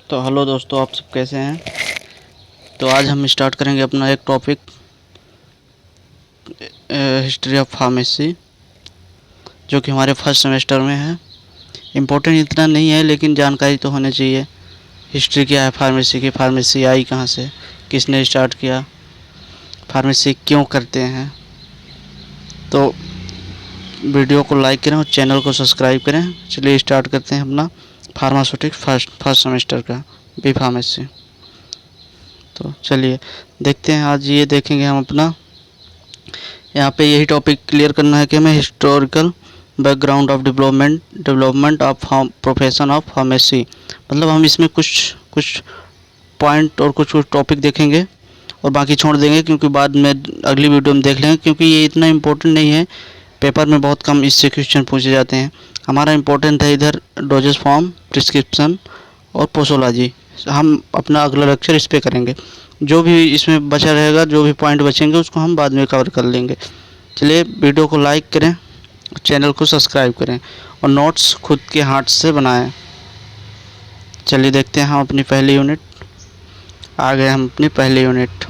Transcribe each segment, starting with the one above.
तो हेलो दोस्तों, आप सब कैसे हैं। तो आज हम स्टार्ट करेंगे अपना एक टॉपिक, हिस्ट्री ऑफ फार्मेसी, जो कि हमारे फर्स्ट सेमेस्टर में है। इम्पोर्टेंट इतना नहीं है, लेकिन जानकारी तो होनी चाहिए। हिस्ट्री क्या है फार्मेसी की, फार्मेसी आई कहाँ से, किसने स्टार्ट किया, फार्मेसी क्यों करते हैं। तो वीडियो को लाइक करें और चैनल को सब्सक्राइब करें। चलिए स्टार्ट करते हैं अपना फार्मास्यूटिक्स फर्स्ट सेमेस्टर का बी फार्मेसी। तो चलिए देखते हैं। आज ये देखेंगे हम अपना, यहाँ पे यही टॉपिक क्लियर करना है कि हमें historical background of development of profession of pharmacy. मतलब हम इसमें कुछ कुछ पॉइंट और कुछ कुछ टॉपिक देखेंगे और बाकी छोड़ देंगे, क्योंकि बाद में अगली वीडियो में देख लेंगे, क्योंकि ये इतना इम्पोर्टेंट नहीं है। पेपर में बहुत कम इससे क्वेश्चन पूछे जाते हैं। हमारा इम्पोर्टेंट है इधर डोजेस फॉर्म, प्रिस्क्रिप्शन और पोसोलॉजी। हम अपना अगला लेक्चर इस पर करेंगे। जो भी इसमें बचा रहेगा, जो भी पॉइंट बचेंगे, उसको हम बाद में कवर कर लेंगे। चलिए वीडियो को लाइक करें, चैनल को सब्सक्राइब करें और नोट्स खुद के हाथ से बनाएं। चलिए देखते हैं हम अपनी पहली यूनिट। आ गए हम अपनी पहली यूनिट।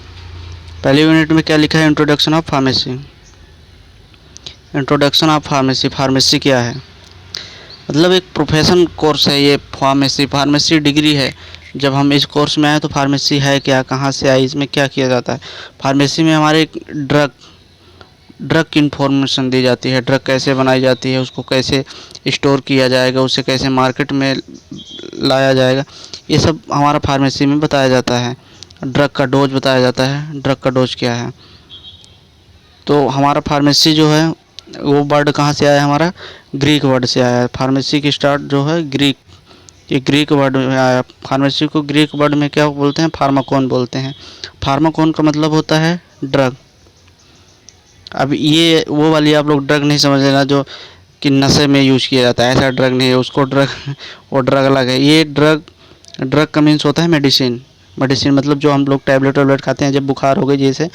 पहली यूनिट में क्या लिखा है? Introduction of pharmacy. Introduction of pharmacy, pharmacy क्या है? मतलब एक प्रोफेशन कोर्स है ये फार्मेसी। फार्मेसी डिग्री है। जब हम इस कोर्स में आए तो फार्मेसी है क्या, कहाँ से आई, इसमें क्या किया जाता है। फार्मेसी में हमारे ड्रग की इन्फॉर्मेशन दी जाती है। ड्रग कैसे बनाई जाती है, उसको कैसे स्टोर किया जाएगा, उसे कैसे मार्केट में लाया जाएगा, ये सब हमारा फार्मेसी में बताया जाता है। ड्रग का डोज बताया जाता है, ड्रग का डोज क्या है। तो हमारा फार्मेसी जो है वो वर्ड कहाँ से आया? हमारा ग्रीक वर्ड से आया है। फार्मेसी की स्टार्ट जो है ये ग्रीक वर्ड में आया। फार्मेसी को ग्रीक वर्ड में क्या बोलते हैं? फार्माकोन बोलते हैं। फार्माकोन का मतलब होता है ड्रग। अब ये वो वाली आप लोग ड्रग नहीं समझ लेना जो कि नशे में यूज किया जाता है, ऐसा ड्रग नहीं है। उसको ड्रग वो ड्रग अलग है। ये ड्रग का मीन्स होता है मेडिसिन। मेडिसिन मतलब जो हम लोग टैबलेट खाते हैं जब बुखार हो गई जैसे,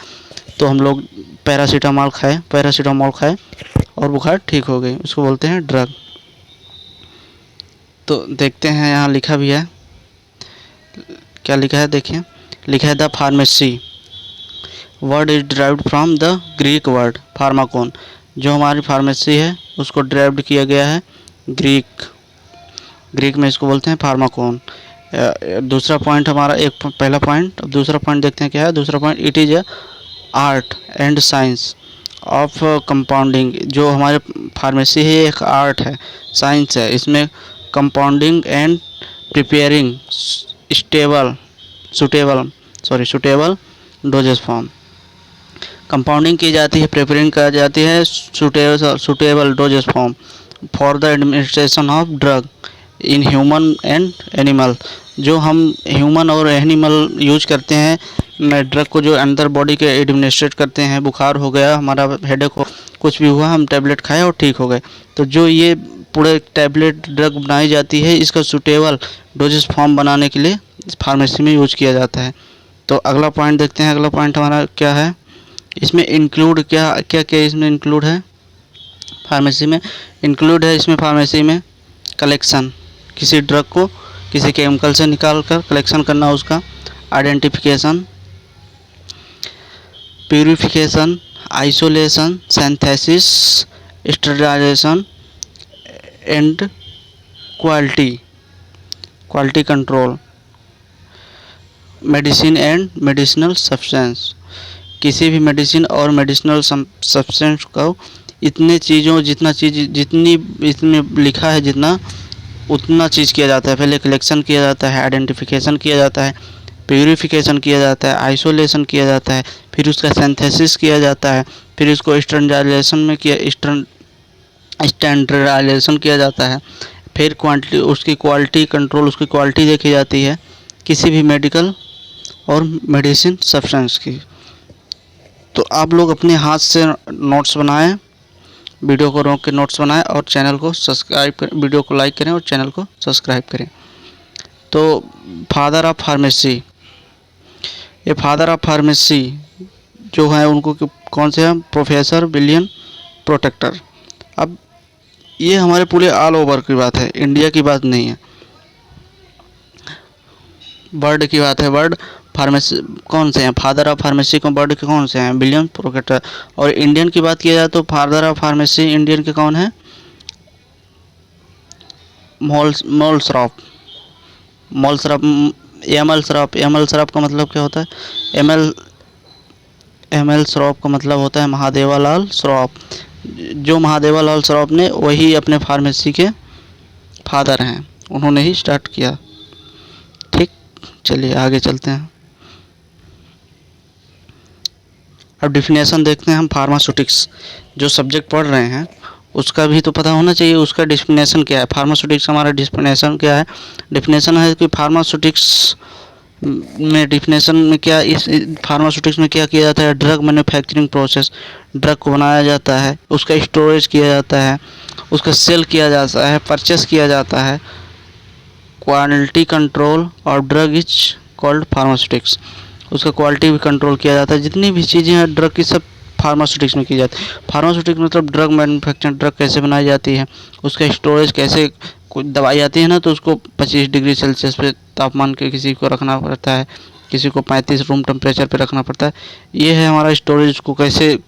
तो हम लोग पैरासीटामोल खाए और बुखार ठीक हो गई, उसको बोलते हैं ड्रग। तो देखते हैं, यहाँ लिखा भी है। क्या लिखा है देखिए, लिखा है the pharmacy word is derived from the Greek word pharmakon. जो हमारी फार्मेसी है उसको डिराइव्ड किया गया है ग्रीक में, इसको बोलते हैं फार्माकोन। दूसरा पॉइंट हमारा, एक पहला पॉइंट। अब दूसरा पॉइंट देखते हैं क्या है। दूसरा point, it is a art and science of compounding. जो हमारे फार्मेसी है एक आर्ट है, साइंस है। इसमें compounding and preparing suitable doses form. Compounding की जाती है, प्रिपेयरिंग की जाती है suitable doses form for the administration of drug in human and animal. जो हम ह्यूमन और एनिमल यूज करते हैं ड्रग को, जो अंदर बॉडी के एडमिनिस्ट्रेट करते हैं। बुखार हो गया, हमारा हेडेक हो, कुछ भी हुआ, हम टैबलेट खाए और ठीक हो गए। तो जो ये पूरे टैबलेट ड्रग बनाई जाती है, इसका सूटेबल डोजेस फॉर्म बनाने के लिए फार्मेसी में यूज किया जाता है। तो अगला पॉइंट देखते हैं। अगला पॉइंट हमारा क्या है? इसमें इंक्लूड क्या क्या क्या इसमें इंक्लूड है? फार्मेसी में इंक्लूड है इसमें फार्मेसी में कलेक्शन, किसी ड्रग को किसी केमिकल से निकाल कर कलेक्शन करना, उसका identification, purification, isolation, synthesis, sterilization and quality control, medicine and medicinal substance. किसी भी मेडिसिन और मेडिसिनल सब्सटेंस को जितनी इसमें लिखा है जितना, उतना चीज़ किया जाता है। पहले कलेक्शन किया जाता है, आइडेंटिफिकेशन किया जाता है, प्यूरिफिकेशन किया जाता है, आइसोलेशन किया जाता है, फिर उसका सिंथेसिस किया जाता है, फिर उसको स्टैंडर्डाइजेशन किया जाता है, फिर उसकी क्वालिटी कंट्रोल, उसकी क्वालिटी देखी जाती है किसी भी मेडिकल और मेडिसिन सब्सटेंस की। तो आप लोग अपने हाथ से नोट्स बनाएं, वीडियो को रोक के नोट्स बनाएं और चैनल को सब्सक्राइब करें, वीडियो को लाइक करें और चैनल को सब्सक्राइब करें। तो फादर ऑफ फार्मेसी, ये फादर ऑफ फार्मेसी जो है उनको कौन से हैं? Professor William Protector. अब ये हमारे पूरे ऑल ओवर की बात है, इंडिया की बात नहीं है। वर्ड की बात है, वर्ड फार्मेसी कौन से हैं, फादर ऑफ फार्मेसी को वर्ड के कौन से हैं, विलियम प्रोकेटर। और इंडियन की बात किया जाए तो फादर ऑफ फार्मेसी इंडियन के कौन है, मोल्सरॉफ। मोल्सरॉफ, एमएल सराफ। एमएल सराफ का मतलब क्या होता है, एमएल एमएल सराफ का मतलब होता है महादेवालाल सराफ। जो महादेवालाल सराफ ने वही अपने फार्मेसी के फादर हैं, उन्होंने ही स्टार्ट किया। ठीक, चलिए आगे चलते हैं। अब डिफिनेशन देखते हैं हम फार्मास्यूटिक्स। जो सब्जेक्ट पढ़ रहे हैं उसका भी तो पता होना चाहिए उसका डिफिनेशन क्या है। फार्मास्यूटिक्स हमारा डिफिनेशन क्या है, डिफिनेशन है कि फार्मास्यूटिक्स में डिफिनेशन में क्या, इस फार्मास्यूटिक्स में क्या किया जाता है, ड्रग मैन्युफैक्चरिंग प्रोसेस, ड्रग को बनाया जाता है, उसका स्टोरेज किया जाता है, उसका सेल किया जाता है, परचेस किया जाता है, क्वालिटी कंट्रोल और ड्रग इज कॉल्ड फार्मास्यूटिक्स। उसका क्वालिटी भी कंट्रोल किया जाता है। जितनी भी चीज़ें हैं ड्रग की सब फार्मास्यूटिक्स में की जाती है। फार्मास्यूटिक्स मतलब ड्रग मैन्युफैक्चरिंग, ड्रग कैसे बनाई जाती है, उसका स्टोरेज कैसे, कोई दवाई आती है ना तो उसको 25 डिग्री सेल्सियस पे तापमान के किसी को रखना पड़ता है, किसी को 35 रूम टेम्परेचर पे रखना पड़ता है। ये है हमारा स्टोरेज को कैसे,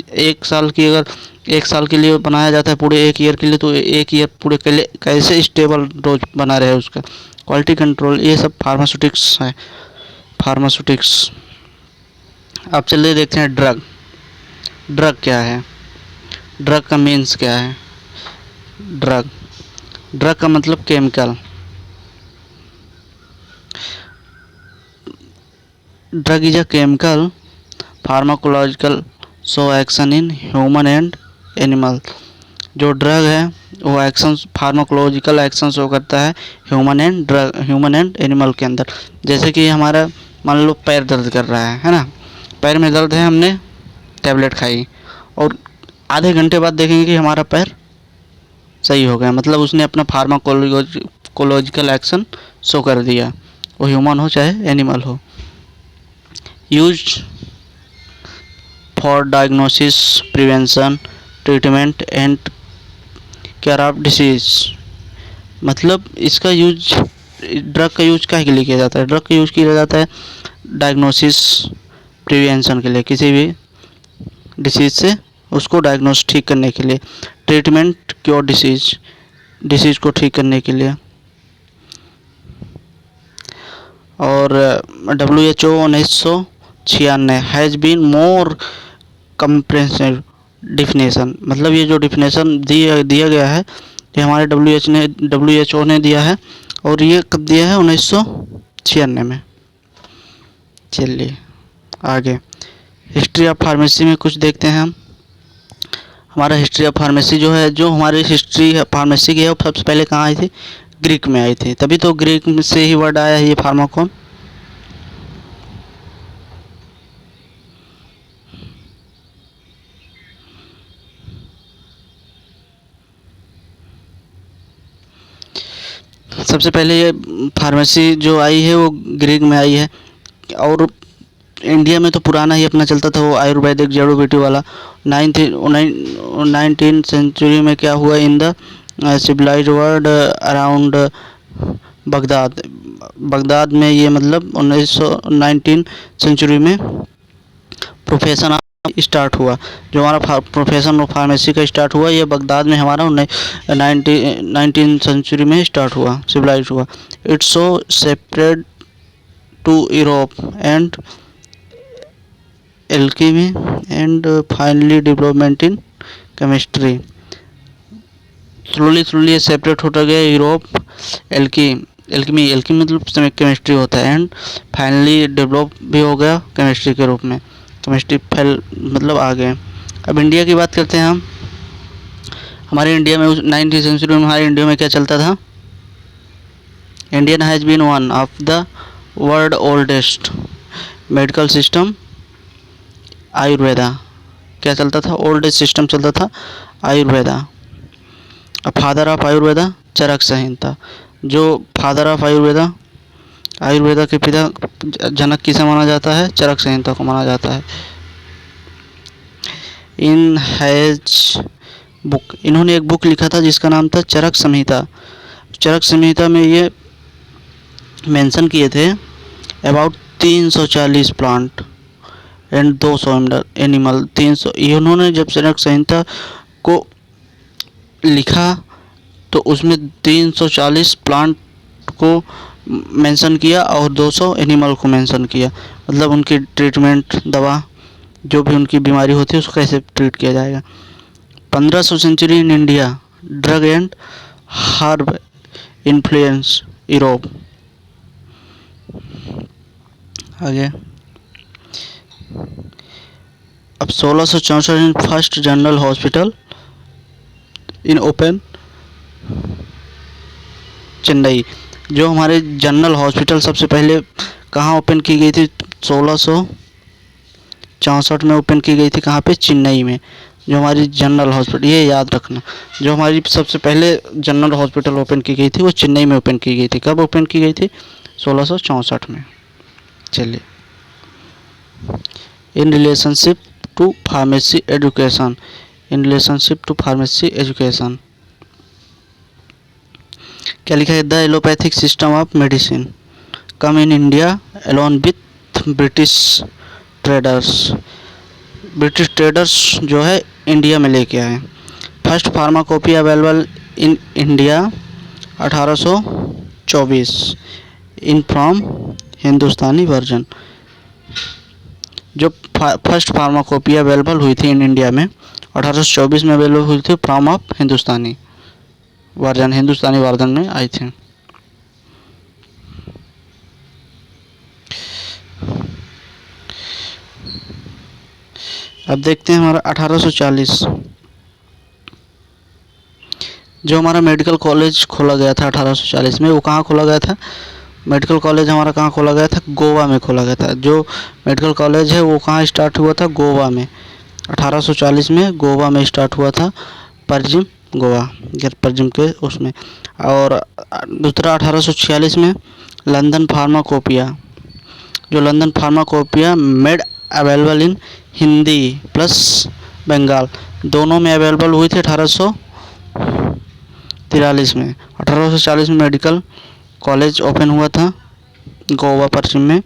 एक साल की अगर एक साल के लिए बनाया जाता है, पूरे एक ईयर के लिए, तो एक ईयर पूरे के लिए कैसे स्टेबल डोज बना रहे उसका, क्वालिटी कंट्रोल, ये सब फार्मास्यूटिक्स है। फार्मास्यूटिक्स। अब चलिए देखते हैं ड्रग। ड्रग क्या है, ड्रग का मीन्स क्या है। ड्रग, ड्रग का मतलब chemical. Drug is a chemical pharmacological so action in human and animal. जो ड्रग है वो एक्शन, फार्माकोलॉजिकल एक्शन शो करता है ह्यूमन एंड एनिमल के अंदर। जैसे कि हमारा मान लो पैर दर्द कर रहा है ना, पैर में दर्द है, हमने टैबलेट खाई और आधे घंटे बाद देखेंगे कि हमारा पैर सही हो गया, मतलब उसने अपना फार्माकोलॉजिकल एक्शन शो कर दिया, वो ह्यूमन हो चाहे एनिमल हो। Use for diagnosis, prevention, treatment and care of disease. मतलब इसका यूज, ड्रग का यूज काहे के लिए किया जाता है, ड्रग का यूज किया जाता है डायग्नोसिस, प्रिवेंशन के लिए, किसी भी डिसीज से उसको डायग्नोस ठीक करने के लिए, ट्रीटमेंट क्योर डिसीज को ठीक करने के लिए। और WHO 1996 has been more comprehensive definition. मतलब ये जो डिफिनेशन दिया गया है ये हमारे WHO ने दिया है, और ये कब दिया है, 1996 में। चलिए आगे हिस्ट्री ऑफ फार्मेसी में कुछ देखते हैं हम। हमारा हिस्ट्री ऑफ फार्मेसी जो है, जो हमारी हिस्ट्री फार्मेसी की है वो सबसे पहले कहाँ आई थी, ग्रीक में आई थी, तभी तो ग्रीक से ही वर्ड आया है ये फार्माकोन। सबसे पहले ये फार्मेसी जो आई है वो ग्रीक में आई है, और इंडिया में तो पुराना ही अपना चलता था वो आयुर्वेदिक जड़ी बूटी वाला। 19th सेंचुरी में क्या हुआ, in the civilized world around Baghdad में ये मतलब 19 सेंचुरी में प्रोफेशन स्टार्ट हुआ। जो हमारा प्रोफेशन ऑफ फार्मेसी का स्टार्ट हुआ ये बगदाद में हमारा 19 सेंचुरी में स्टार्ट हुआ, सिविलाइज हुआ। It's so separate to Europe and alchemy and finally development in chemistry. Slowly separate होता गया यूरोप, एल्केमी मतलब केमिस्ट्री होता है, एंड फाइनली डेवलप भी हो गया केमिस्ट्री के रूप में, केमिस्ट्री फैल मतलब आ गए। अब इंडिया की बात करते हैं हम। हमारे इंडिया में 19th सेंचुरी में हमारे इंडिया में क्या चलता था, Indian has been one of the world oldest medical system Ayurveda. क्या चलता था, ओल्डेस्ट सिस्टम चलता था आयुर्वेदा। Father of Ayurveda Charak Samhita. जो फादर ऑफ आयुर्वेदा के पिता जनक किसे माना जाता है, चरक संहिता को माना जाता है। इन हैज बुक, इन्होंने एक बुक लिखा था जिसका नाम था चरक संहिता। चरक संहिता में ये मेंशन किए थे अबाउट 340 प्लांट एंड 200 एनिमल। 300 इन्होंने जब चरक संहिता को लिखा तो उसमें 340 प्लांट को मेंशन किया और 200 एनिमल को मेंशन किया। मतलब उनकी ट्रीटमेंट, दवा, जो भी उनकी बीमारी होती है उसको कैसे ट्रीट किया जाएगा। 1500 century in India, drug and herb influence Europe. आगे अब 1664 in first general hospital in open Chennai. जो हमारे जनरल हॉस्पिटल सबसे पहले कहाँ ओपन की गई थी? 1664 में ओपन की गई थी। कहाँ पे? चेन्नई में। जो हमारी जनरल हॉस्पिटल, ये याद रखना, जो हमारी सबसे पहले जनरल हॉस्पिटल ओपन की गई थी वो चेन्नई में ओपन की गई थी। कब ओपन की गई थी? 1664 में। चलिए, in relationship to pharmacy education, in relationship to pharmacy education क्या लिखा है? The allopathic system of medicine come in India along with British traders. British traders जो है इंडिया में लेके आए। First pharmacopoeia available in India 1824 in from Hindustani version. जो first pharmacopoeia available हुई थी इन इंडिया में 1824 में अवेलेबल हुई थी from of Hindustani version, Hindustani version में आई थी। अब देखते हैं हमारा 1840 जो हमारा मेडिकल कॉलेज खोला गया था 1840 में, वो कहाँ खोला गया था? मेडिकल कॉलेज हमारा कहाँ खोला गया था? गोवा में खोला गया था। जो मेडिकल कॉलेज है वो कहाँ स्टार्ट हुआ था? गोवा में। 1840 में गोवा में स्टार्ट हुआ था, परजिम गोवा, परजिम के उसमें। और दूसरा 1846 में लंदन फार्माकोपिया, जो London pharmacopoeia made available in Hindi plus Bengal, दोनों में अवेलेबल हुई थी 1843 में। 1840 में मेडिकल कॉलेज ओपन हुआ था गोवा पश्चिम में।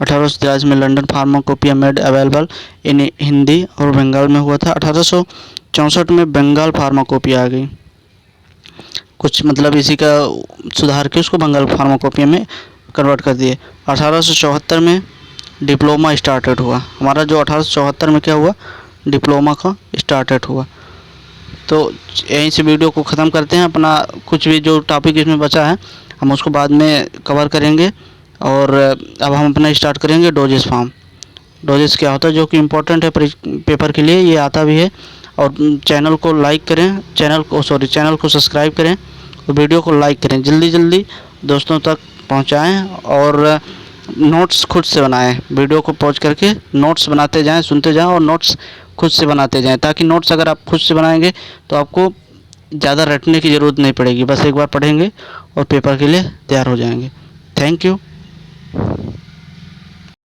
1843 में London pharmacopoeia made available in Hindi और बंगाल में हुआ था। 1864 में बंगाल फार्माकोपिया आ गई, कुछ मतलब इसी का सुधार के उसको बंगाल फार्माकोपिया में कन्वर्ट कर दिए। 1874 में डिप्लोमा स्टार्टेड हुआ हमारा। जो 1874 में क्या हुआ? डिप्लोमा का स्टार्टेड हुआ। तो यहीं से वीडियो को ख़त्म करते हैं। अपना कुछ भी जो टॉपिक इसमें बचा है हम उसको बाद में कवर करेंगे। और अब हम अपना स्टार्ट करेंगे डोजेस फॉर्म। डोजेस क्या होता है, जो कि इम्पोर्टेंट है पेपर के लिए, ये आता भी है। और चैनल को लाइक करें, चैनल को सब्सक्राइब करें और वीडियो को लाइक करें, जल्दी दोस्तों तक पहुंचाएं। और नोट्स खुद से बनाएं, वीडियो को पॉज करके नोट्स बनाते जाएं, सुनते जाएं और नोट्स खुद से बनाते जाएं। ताकि नोट्स अगर आप खुद से बनाएंगे तो आपको ज़्यादा रटने की ज़रूरत नहीं पड़ेगी, बस एक बार पढ़ेंगे और पेपर के लिए तैयार हो जाएंगे। Thank you.